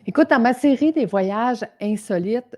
Écoute, dans ma série des voyages insolites,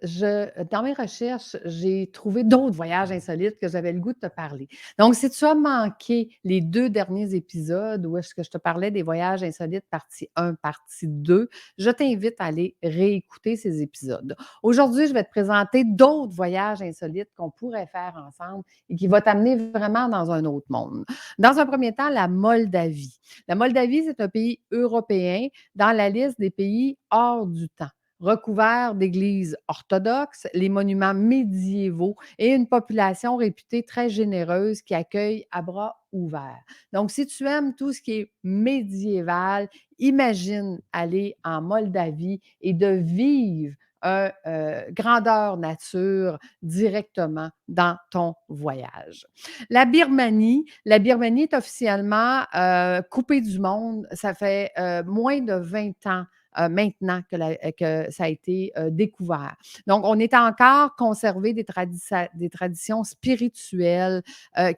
dans mes recherches, j'ai trouvé d'autres voyages insolites que j'avais le goût de te parler. Donc, si tu as manqué les 2 derniers épisodes où est-ce que je te parlais des voyages insolites partie 1, partie 2, je t'invite à aller réécouter ces épisodes. Aujourd'hui, je vais te présenter d'autres voyages insolites qu'on pourrait faire ensemble et qui vont t'amener vraiment dans un autre monde. Dans un premier temps, la Moldavie. La Moldavie, c'est un pays européen dans la liste des pays hors du temps, recouvert d'églises orthodoxes, les monuments médiévaux et une population réputée très généreuse qui accueille à bras ouverts. Donc, si tu aimes tout ce qui est médiéval, imagine aller en Moldavie et de vivre un grandeur nature directement dans ton voyage. La Birmanie est officiellement coupée du monde. Ça fait moins de 20 ans maintenant que ça a été découvert. Donc, on est encore conservé des traditions spirituelles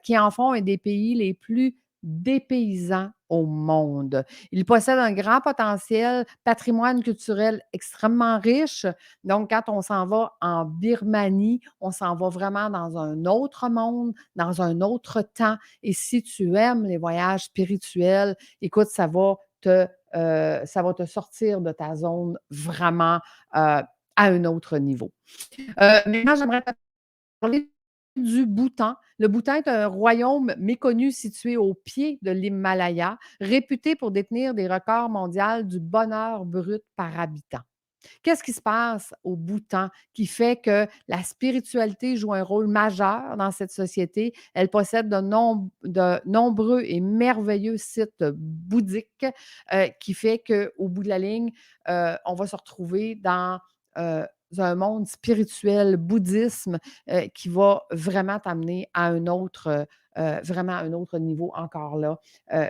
qui en font un des pays les plus dépaysants au monde. Il possède un grand potentiel patrimoine culturel extrêmement riche. Donc, quand on s'en va en Birmanie, on s'en va vraiment dans un autre monde, dans un autre temps. Et si tu aimes les voyages spirituels, écoute, ça va te sortir de ta zone vraiment à un autre niveau. Maintenant, j'aimerais te parler du Bhoutan. Le Bhoutan est un royaume méconnu situé au pied de l'Himalaya, réputé pour détenir des records mondiaux du bonheur brut par habitant. Qu'est-ce qui se passe au Bhoutan qui fait que la spiritualité joue un rôle majeur dans cette société? Elle possède de nombreux et merveilleux sites bouddhiques qui fait qu'au bout de la ligne, on va se retrouver dans un monde spirituel, bouddhisme, qui va vraiment t'amener à vraiment un autre niveau encore là.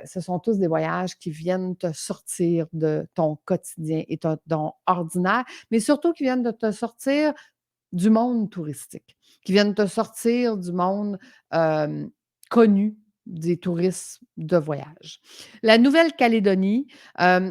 Ce sont tous des voyages qui viennent te sortir de ton quotidien et ton ordinaire, mais surtout qui viennent de te sortir du monde touristique, qui viennent te sortir du monde connu des touristes de voyage. La Nouvelle-Calédonie,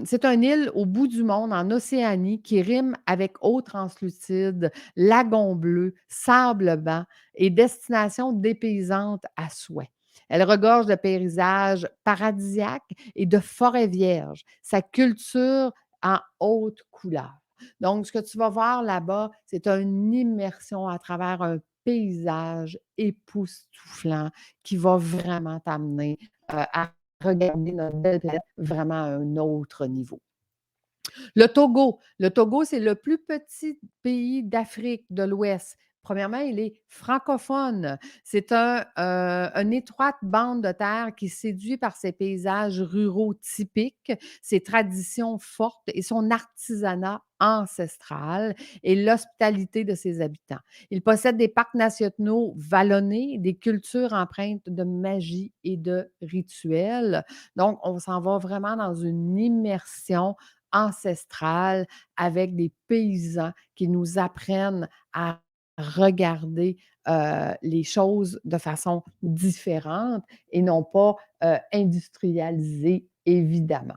c'est une île au bout du monde en Océanie qui rime avec eau translucide, lagon bleu, sable blanc et destination dépaysante à souhait. Elle regorge de paysages paradisiaques et de forêts vierges. Sa culture en haute couleur. Donc, ce que tu vas voir là-bas, c'est une immersion à travers un paysage époustouflant qui va vraiment t'amener à regarder notre belle planète vraiment à un autre niveau. Le Togo, c'est le plus petit pays d'Afrique de l'Ouest. Premièrement, il est francophone. C'est une étroite bande de terre qui séduit par ses paysages ruraux typiques, ses traditions fortes et son artisanat ancestral et l'hospitalité de ses habitants. Il possède des parcs nationaux vallonnés, des cultures empreintes de magie et de rituels. Donc, on s'en va vraiment dans une immersion ancestrale avec des paysans qui nous apprennent à regarder les choses de façon différente et non pas industrialisée, évidemment.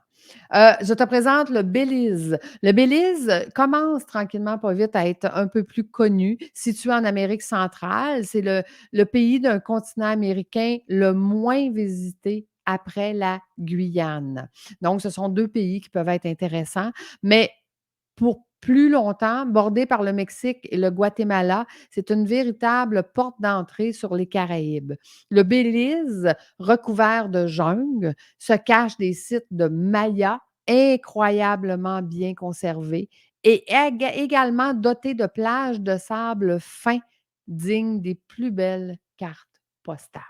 Je te présente le Belize. Le Belize commence tranquillement, pas vite, à être un peu plus connu. Situé en Amérique centrale, c'est le pays d'un continent américain le moins visité après la Guyane. Donc, ce sont 2 pays qui peuvent être intéressants, mais pour plus longtemps, bordé par le Mexique et le Guatemala, c'est une véritable porte d'entrée sur les Caraïbes. Le Belize, recouvert de jungle, se cache des sites de Maya incroyablement bien conservés et également doté de plages de sable fin dignes des plus belles cartes postales.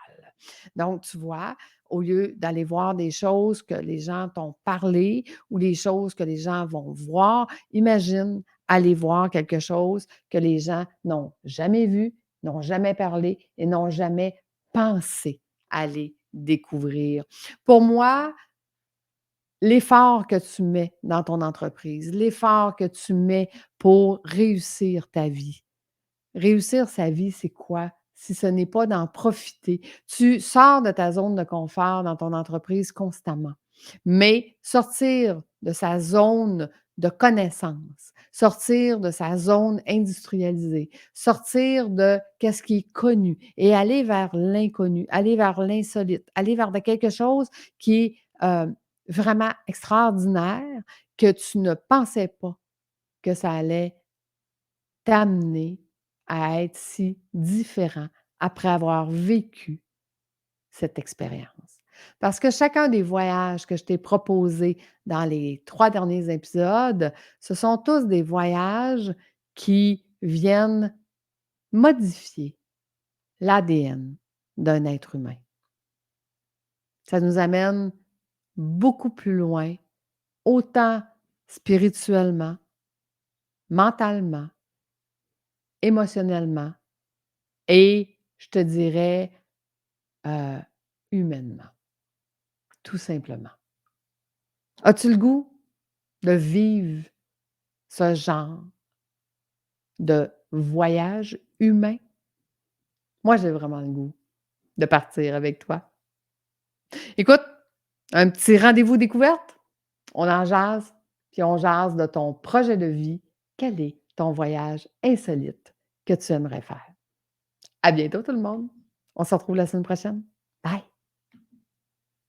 Donc, tu vois, au lieu d'aller voir des choses que les gens t'ont parlé ou les choses que les gens vont voir, imagine aller voir quelque chose que les gens n'ont jamais vu, n'ont jamais parlé et n'ont jamais pensé aller découvrir. Pour moi, l'effort que tu mets dans ton entreprise, l'effort que tu mets pour réussir ta vie. Réussir sa vie, c'est quoi? Si ce n'est pas d'en profiter. Tu sors de ta zone de confort dans ton entreprise constamment. Mais sortir de sa zone de connaissances, sortir de sa zone industrialisée, sortir de qu'est-ce qui est connu et aller vers l'inconnu, aller vers l'insolite, aller vers de quelque chose qui est, vraiment extraordinaire, que tu ne pensais pas que ça allait t'amener à être si différent après avoir vécu cette expérience. Parce que chacun des voyages que je t'ai proposés dans les 3 derniers épisodes, ce sont tous des voyages qui viennent modifier l'ADN d'un être humain. Ça nous amène beaucoup plus loin, autant spirituellement, mentalement, émotionnellement et je te dirais, heu, humainement, tout simplement. As-tu le goût de vivre ce genre de voyage humain? Moi, j'ai vraiment le goût de partir avec toi. Écoute, un petit rendez-vous découverte? On en jase, puis on jase de ton projet de vie. Quel est ton voyage insolite que tu aimerais faire? À bientôt tout le monde. On se retrouve la semaine prochaine.